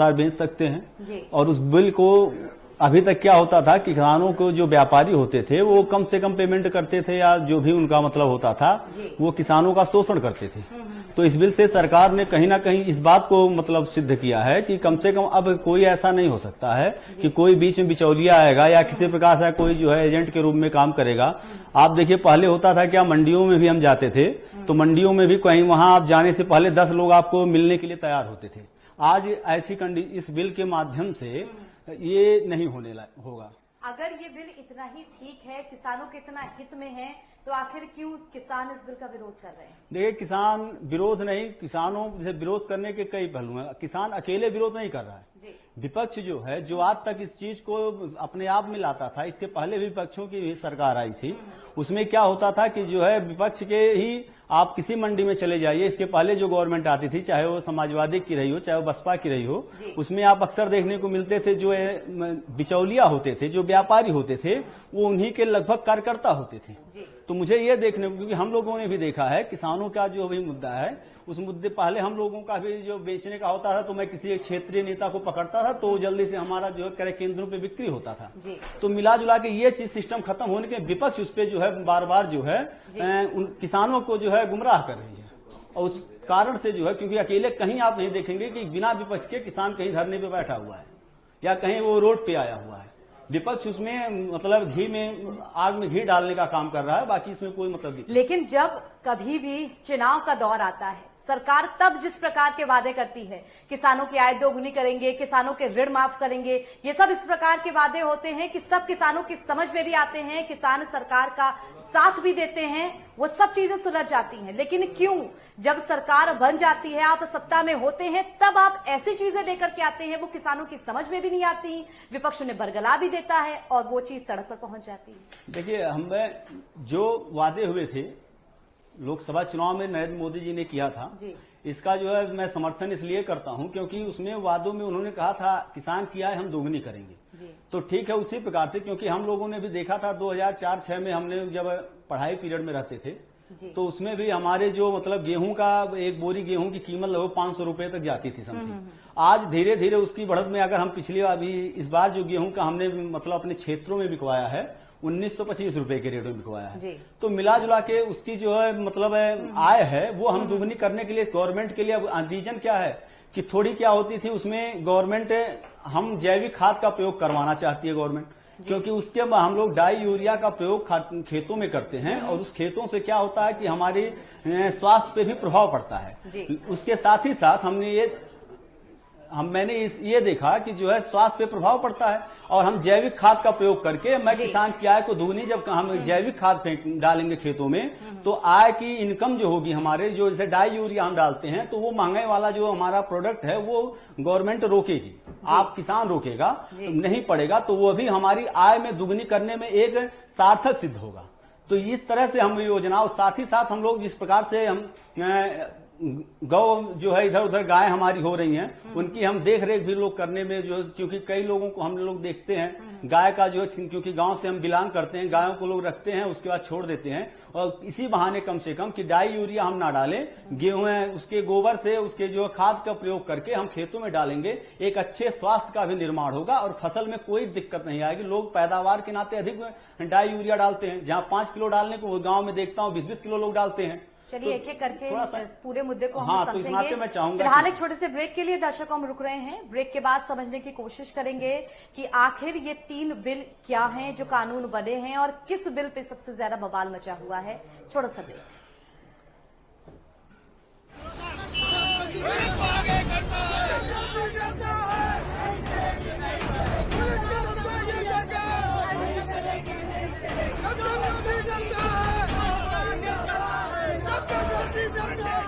बेच सकते हैं। और उस बिल को अभी तक क्या होता था कि किसानों को जो व्यापारी होते थे वो कम से कम पेमेंट करते थे, या जो भी उनका मतलब होता था वो किसानों का शोषण करते थे। तो इस बिल से सरकार ने कहीं ना कहीं इस बात को मतलब सिद्ध किया है कि कम से कम अब कोई ऐसा नहीं हो सकता है कि कोई बीच में बिचौलिया आएगा या किसी प्रकार से कोई जो है एजेंट के रूप में काम करेगा। आप देखिए पहले होता था क्या, मंडियों में भी हम जाते थे तो मंडियों में भी कहीं वहां आप जाने से पहले 10 लोग आपको मिलने के लिए तैयार होते थे। आज ऐसी इस बिल के माध्यम से ये नहीं होने होगा। अगर ये बिल इतना ही ठीक है, किसानों के इतना हित में है, तो आखिर क्यों किसान इस बिल का विरोध कर रहे हैं? देखिए किसान विरोध नहीं, किसानों से विरोध करने के कई पहलू हैं। किसान अकेले विरोध नहीं कर रहा है, विपक्ष जो है जो आज तक इस चीज को अपने आप में लाता था, इसके पहले विपक्षों की भी सरकार आई थी, उसमें क्या होता था कि जो है विपक्ष के ही आप किसी मंडी में चले जाइए, इसके पहले जो गवर्नमेंट आती थी चाहे वो समाजवादी की रही हो चाहे वो बसपा की रही हो, उसमें आप अक्सर देखने को मिलते थे जो बिचौलिया होते थे, जो व्यापारी होते थे वो उन्हीं के लगभग कार्यकर्ता होते थे। तो मुझे ये देखने को, क्योंकि हम लोगों ने भी देखा है किसानों का जो भी मुद्दा है, उस मुद्दे पहले हम लोगों का भी जो बेचने का होता था तो मैं किसी एक क्षेत्रीय नेता को पकड़ता था तो जल्दी से हमारा जो है क्रय केंद्रों पे बिक्री होता था। तो मिला जुला के ये चीज सिस्टम खत्म होने के विपक्ष उस पे जो है बार बार जो है उन किसानों को जो है गुमराह कर रही है। और उस कारण से जो है, क्योंकि अकेले कहीं आप नहीं देखेंगे कि बिना विपक्ष के किसान कहीं धरने पे बैठा हुआ है या कहीं वो रोड पे आया हुआ है। विपक्ष उसमें मतलब घी में आग में घी डालने का काम कर रहा है, बाकी इसमें कोई मतलब नहीं। लेकिन जब कभी भी चुनाव का दौर आता है, सरकार तब जिस प्रकार के वादे करती है, किसानों की आय दोगुनी करेंगे, किसानों के ऋण माफ करेंगे, ये सब इस प्रकार के वादे होते हैं कि सब किसानों की समझ में भी आते हैं, किसान सरकार का साथ भी देते हैं, वो सब चीजें सुलझ जाती हैं। लेकिन क्यों जब सरकार बन जाती है, आप सत्ता में होते हैं, तब आप ऐसी चीजें लेकर के आते हैं वो किसानों की समझ में भी नहीं आती, विपक्ष उन्हें बरगला भी देता है और वो चीज सड़क पर पहुंच जाती है। देखिए हमें जो वादे हुए थे लोकसभा चुनाव में नरेंद्र मोदी जी ने किया था, इसका जो है मैं समर्थन इसलिए करता हूं क्योंकि उसमें वादों में उन्होंने कहा था किसान की आय हम दोगुनी करेंगे। तो ठीक है, उसी प्रकार से, क्योंकि हम लोगों ने भी देखा था 2004-06 में हमने जब पढ़ाई पीरियड में रहते थे तो उसमें भी हमारे जो मतलब गेहूं का एक बोरी गेहूं की कीमत लगभग 500 रुपए तक जाती थी समथिंग। आज धीरे धीरे उसकी बढ़त में अगर हम पिछली अभी इस बार जो गेहूं का हमने मतलब अपने क्षेत्रों में बिकवाया है 1925 रुपए के रेट में बिकवाया है। तो मिला जुला के उसकी जो है मतलब आय है वो हम दोगुनी करने के लिए गवर्नमेंट के लिए रीजन क्या है कि थोड़ी क्या होती थी उसमें गवर्नमेंट हम जैविक खाद का प्रयोग करवाना चाहती है गवर्नमेंट, क्योंकि उसके हम लोग डाई यूरिया का प्रयोग खेतों में करते हैं और उस खेतों से क्या होता है कि हमारी स्वास्थ्य पे भी प्रभाव पड़ता है। उसके साथ ही साथ मैंने ये देखा कि जो है स्वास्थ्य पे प्रभाव पड़ता है और हम जैविक खाद का प्रयोग करके मैं किसान की आय को दोगुनी, जब हम जैविक खाद डालेंगे खेतों में तो आय की इनकम जो होगी हमारे, जो जैसे डाई यूरिया हम डालते हैं तो वो महंगाई वाला जो हमारा प्रोडक्ट है वो गवर्नमेंट रोकेगी, आप किसान रोकेगा नहीं पड़ेगा, तो वो भी हमारी आय में दुगनी करने में एक सार्थक सिद्ध होगा। तो इस तरह से हम योजना, और साथ ही साथ हम लोग जिस प्रकार से हम गौ जो है इधर उधर गाय हमारी हो रही हैं उनकी हम देख रेख भी लोग करने में जो, क्योंकि कई लोगों को हम लोग देखते हैं गाय का जो, क्योंकि गांव से हम बिलोंग करते हैं, गायों को लोग रखते हैं उसके बाद छोड़ देते हैं और इसी बहाने कम से कम कि डाई यूरिया हम ना डालें, गेहूं है उसके गोबर से उसके जो खाद का प्रयोग करके हम खेतों में डालेंगे, एक अच्छे स्वास्थ्य का भी निर्माण होगा और फसल में कोई दिक्कत नहीं आएगी। लोग पैदावार के नाते अधिक डाई यूरिया डालते हैं, जहां 5 किलो डालने को गाँव में देखता हूँ 20-20 किलो लोग डालते हैं। चलिए एक एक करके पूरे मुद्दे को हम तो समझेंगे। मैं चाहूंगा फिलहाल एक छोटे से ब्रेक के लिए दर्शकों हम रुक रहे हैं, ब्रेक के बाद समझने की कोशिश करेंगे कि आखिर ये 3 बिल क्या हैं जो कानून बने हैं और किस बिल पे सबसे ज्यादा बवाल मचा हुआ है। छोटा सा ब्रेक। Come on,